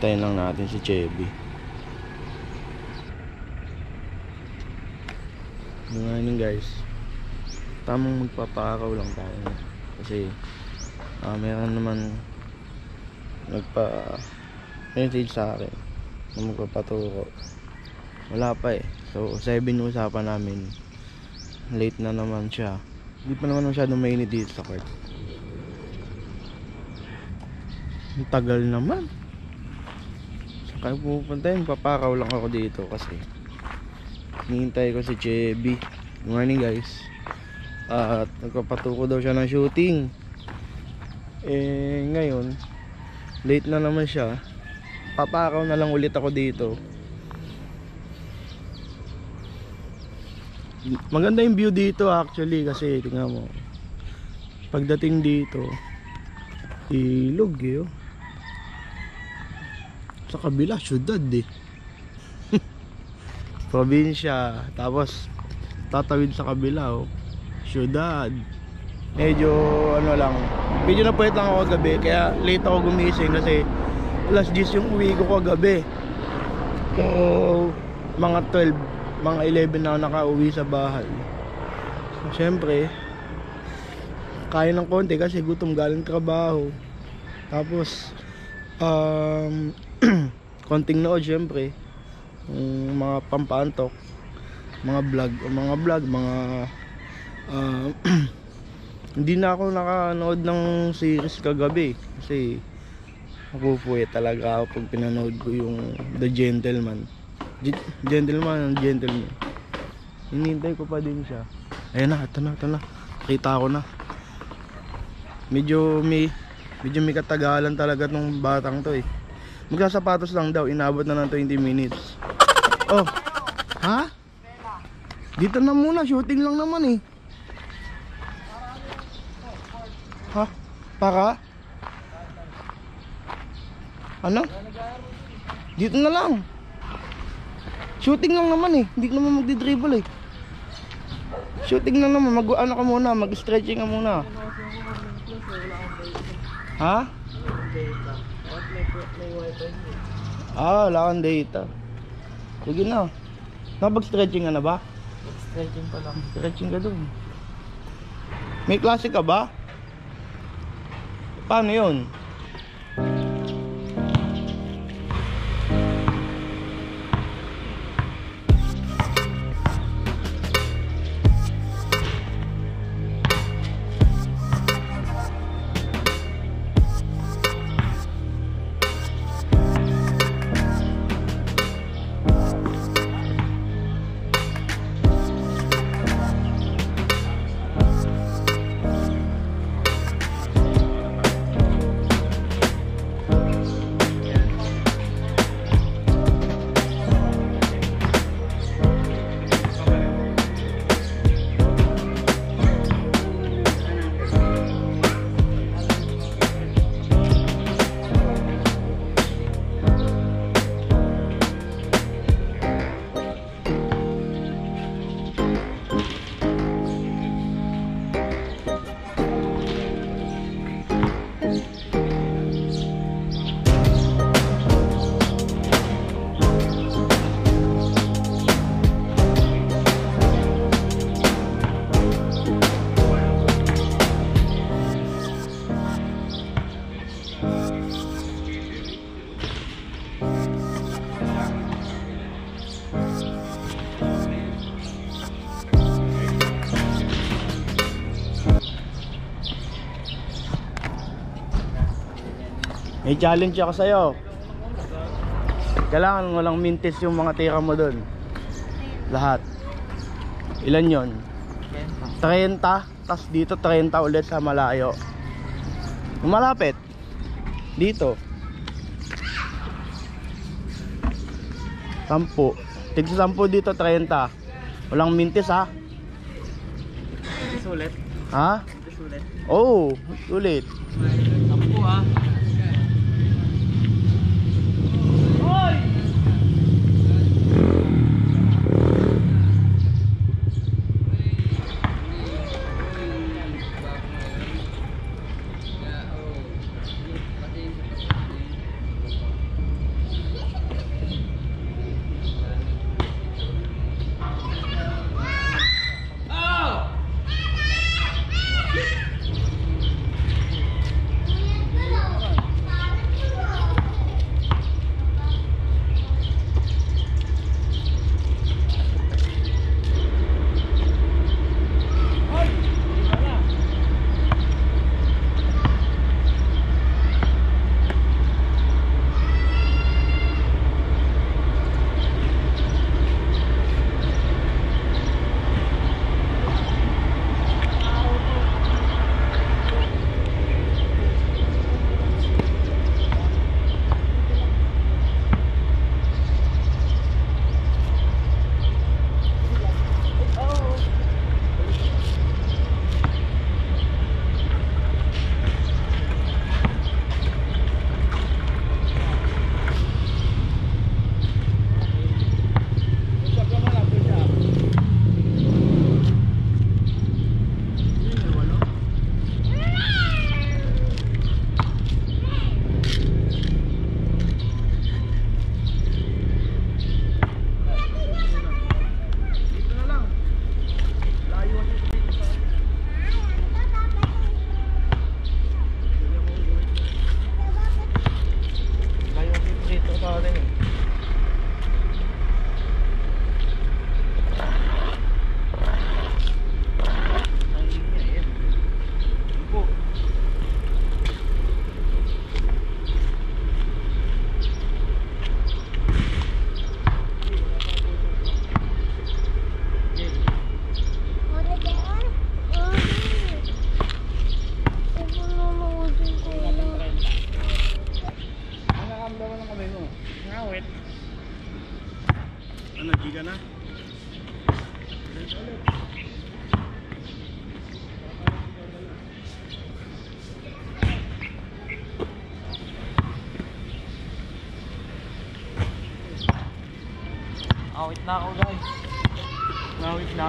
Hintayin lang natin si Chevy. Ngayon guys, tamang magpapakaw lang tayo kasi meron naman nagpa-message sa akin na magpapaturo. Wala pa eh. So 7 usapan namin. Late na naman siya. Hindi pa naman masyadong mainit dito sa court. Ang tagal naman. Kaya pupunta yun, papakaw lang ako dito kasi hinihintay ko si Chevy. Good morning guys. At nagpapatuko daw siya ng shooting. Ngayon late na naman siya. Papakaw na lang ulit ako dito. Maganda yung view dito actually kasi tingnan mo. Pagdating dito ilog eh oh. Sa kabila syudad eh. Probinsya, tapos tatawid sa kabila oh. Syudad. Medyo ano lang, medyo napuyat lang ako kagabi kaya late ako gumising kasi alas 10 yung uwi ko kagabi. So mga 12, mga 11 na ako nakauwi sa bahay. So syempre kaya ng konti kasi gutom galing trabaho. Tapos konting nood syempre, mga pampaantok, mga vlog, mga hindi na ako nakanood ng series kagabi kasi napupuwet talaga ako pag pinanood ko yung The Gentleman. Gentleman. Hinihintay ko pa din siya. Ayan na, ito na. Kita ko na. Medyo may katagalan talaga tong batang to eh. Magsasapatos lang daw, inabot na ng 20 minutes. Oh, ha? Dito na muna, shooting lang naman eh. Ha? Para? Ano? Dito na lang. Shooting lang naman eh. Hindi ka naman magdi-dribble eh. Shooting lang naman, ano ka muna, mag-stretching ka muna. Ha? Wala kang data. Sige na. Nakapag-stretching ka na ba? Stretching pa lang. Stretching ka dun. May klase ka ba? Paano yun? May challenge ako sa'yo. Kailangan walang mintis yung mga tira mo dun. Lahat. Ilan yon? 30. Tas dito 30 ulit sa malayo. Malapit. Dito 10. Tigsa 10 dito 30. Walang mintis ha. Sulit. Ha? Sulit. Oh, ulit. 10 ah. ka na. Awit na ako guys. Nawit na.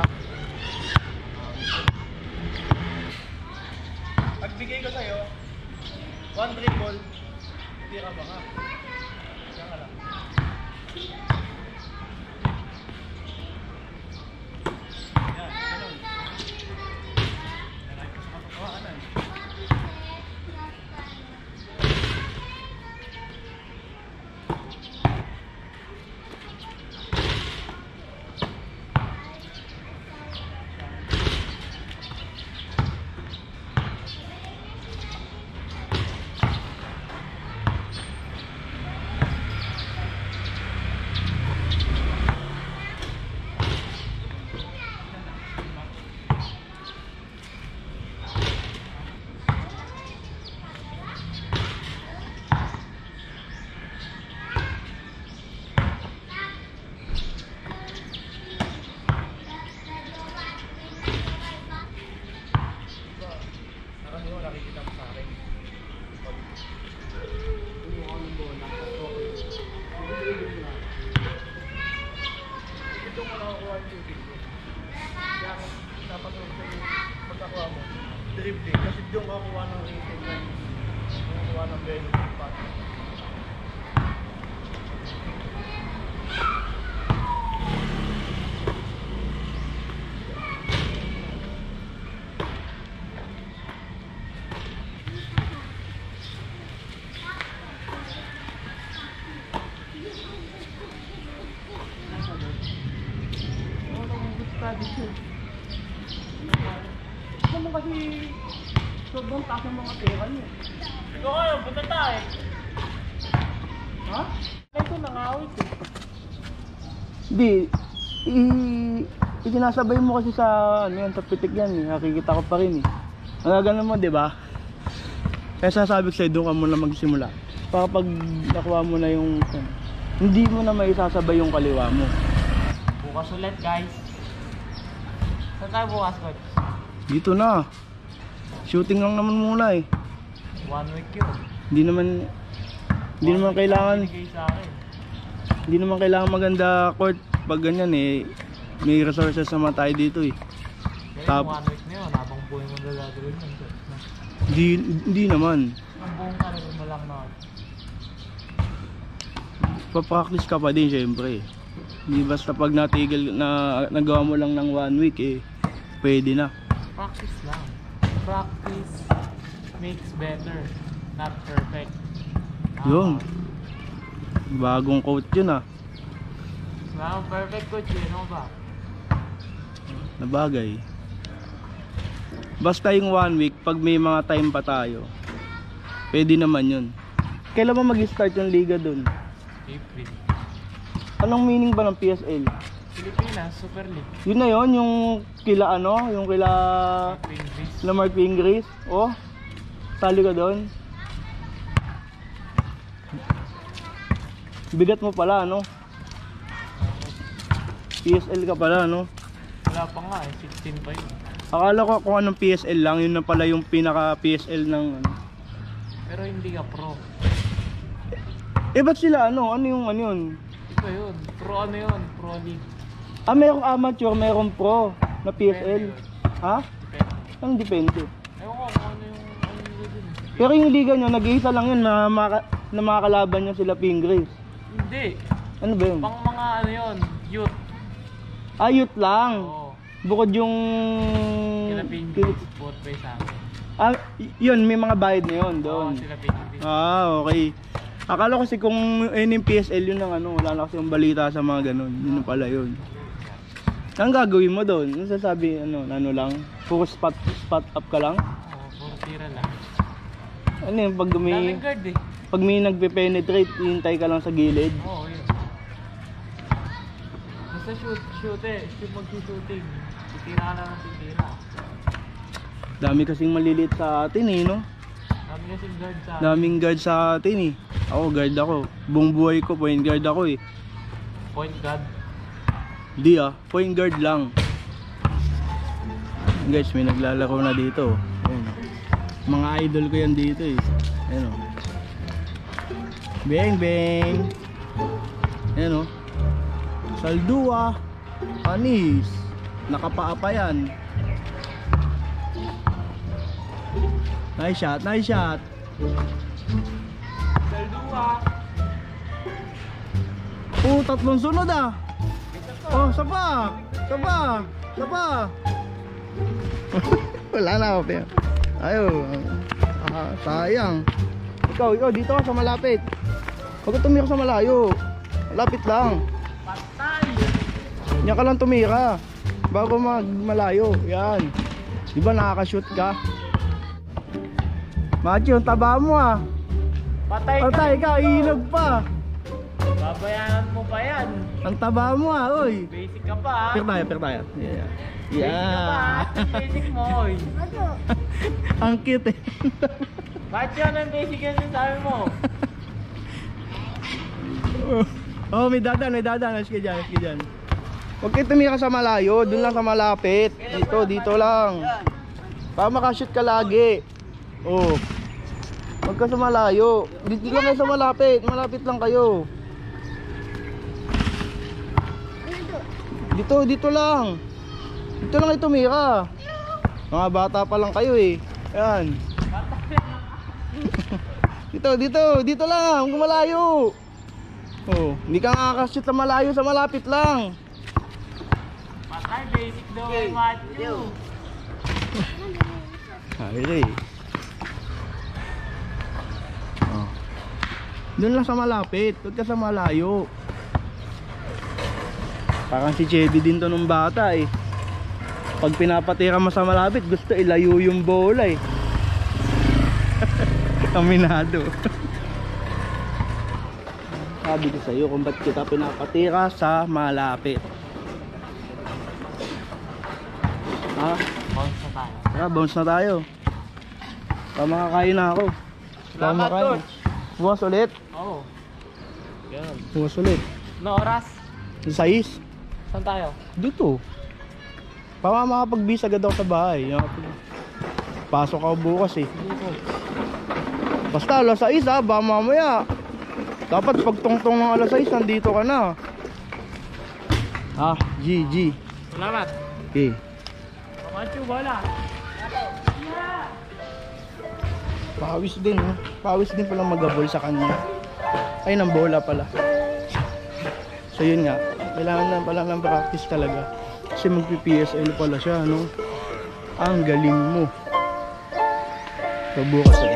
Pagbigay ko sa'yo, 1 dribble, hindi ka baka. Diyan ka lang. Yan, ganun. Yan, sa katotohanan. Nakikita mo sa akin. Ito mo nakakuha yung shooting ko. Kaya dapat pagkakuha mo, dribbling. Kasi doon kakuha ng rating na kakuha ng velocity pass. Ito mo kasi sobrang taas ng mga pera niyo. Ikaw kayo, punta tayo. Ha? Ito nangawit eh. Hindi, isinasabay mo kasi sa ano yan, sa pitik yan eh. Nakikita ko pa rin eh. Nagagano mo, di ba? Kaya sasabi ko sa'yo, doon ka muna magsimula. Para pag nakuha mo na yung hindi mo na may sasabay yung kaliwa mo. Bukas ulit guys. Saan tayo bukas coach? Dito na. Shooting lang naman muna eh. 1 week yun. Hindi naman kailangan Binigay sa akin. hindi naman kailangan maganda court pag ganyan eh. May resources naman tayo dito eh. Kaya yung Tap- 1 week na yun, habang buhay mo gagawin yun. Hindi naman. Ang buong karir mo lang na. Pa-practice ka pa din syempre. Hindi basta pag natigil na nagawa mo lang ng 1 week eh pwede na. Practice lang. Practice makes better, not perfect. Yun. Bagong quote yun ah. Wow, perfect coach yun, ano ba? Nabagay. Basta yung 1 week pag may mga time pa tayo pwede naman yun. Kailan ba mag-start yung liga dun? April. Anong meaning ba ng PSL? Pilipinas, Super League. Yun na yun, yung kila ano, yung kila English. Mark Pingris. Oh, sali ka doon. Bigat mo pala, no? PSL ka pala, no? Wala pa nga eh, 16 pa yun. Akala ko kung anong PSL lang, yun na pala yung pinaka PSL ng ano. Pero hindi ka pro. Eh ba't sila ano? Ano yung ano yun? Iba yun. Pro ano yun? Pro League. Ah, mayroong amateur, mayroong pro na PSL. Depende yun. Ha? Depende. Anong depende? Ewan ko kung ano yung liga dun. Pero yung liga nyo, nag-iisa lang yun na, na makakalaban nyo sila Pingris. Hindi. Ano ba yun? Pang mga ano yun, youth. Ayot lang. Oo. Bukod yung... Sila Pingris, sport pay sa akin. Ah, yun, may mga bayad na yun Oo, doon. sila Pingris. Ah, okay. Akala ko kasi kung yun yung PSL yun ng ano, wala na kasi yung balita sa mga ganun. Yun pala yun. Ang gagawin mo doon? Ano sasabi, ano lang? Puro spot up ka lang? Oo, puro tira lang. Ano yung pag Daming guard eh. pag may nagpe-penetrate, hintay ka lang sa gilid? Oo, yun. Basta shoot eh. Mag-shooting. Titira ka lang ng titira. Dami kasing maliliit sa atin eh, no? Dami kasing guard sa Daming guard sa atin eh. Ako, guard ako. Buong buhay ko, point guard ako eh. point guard. Di point guard lang. Guys, may naglalaro na dito. Ayun, oh. Mga idol ko yan dito eh. Ayun, oh. Beng beng. Ayun, oh. Saldua. Anis. Nakapaapa yan. Nice shot, nice shot. Saldua. Oh, tatlong sunod ah. Oh, sapa. Sapa. Sapa. Wala na ako, pero. Ayo. Sayang. Ikaw, dito ka sa malapit. Huwag ka tumira sa malayo. Malapit lang. Patay. Yan ka lang tumira. Bago malayo. Yan. Di ba nakakashoot ka? Machi, yung taba mo ah. Patay ka. Patay ka, ilog pa. Babayaran mo pa yan. Ang taba mo ah, oy. Basic ka pa. Pir tayo. Yeah. Basic ka pa. Basic mo, oy. Ang cute eh. Bakit yun ang basic yan sabi mo? Oh, may dadan. Sige dyan. Huwag kayo tumira sa malayo, dun lang sa malapit. Dito lang. Para makashoot ka lagi. Oh. Huwag ka sa malayo. Dito lang kayo sa malapit. Malapit lang kayo. Dito lang. Dito lang kayo tumira. Mga bata pa lang kayo eh. Ayan. Dito lang. Huwag malayo. Oh, hindi ka makakashoot sa malayo, sa malapit lang. Patay, basic daw ay Matthew. Ay, oh. Doon lang sa malapit, huwag ka sa malayo. Parang si Chevy din to nung bata eh. Pag pinapatira mo sa malapit, gusto ilayo yung bola eh. Aminado. Sabi ko sa'yo kung ba't kita pinapatira sa malapit. Ha? Bounce na tayo. Tara, bounce na tayo. Para makakain na ako. Para Salamat, makain. Coach. Bukas ulit. Oo. Ganun. Bukas ulit. No oras? Sa 6. Saan tayo? Dito. Para makapag-bis agad ako sa bahay. Pasok ako bukas eh. Dito. Basta alas 6 ha, baka mamaya. Dapat pagtungtong ng alas 6, nandito ka na. GG. Salamat. Okay. Matthew, bola. Pawis din, ha? Pawis din palang mag-ball sa kanya. Ay, ng bola pala. So yun nga, kailangan na pala ng practice talaga. Kasi magpi-PSL pala siya, no? Ang galing mo. So bukas ulit.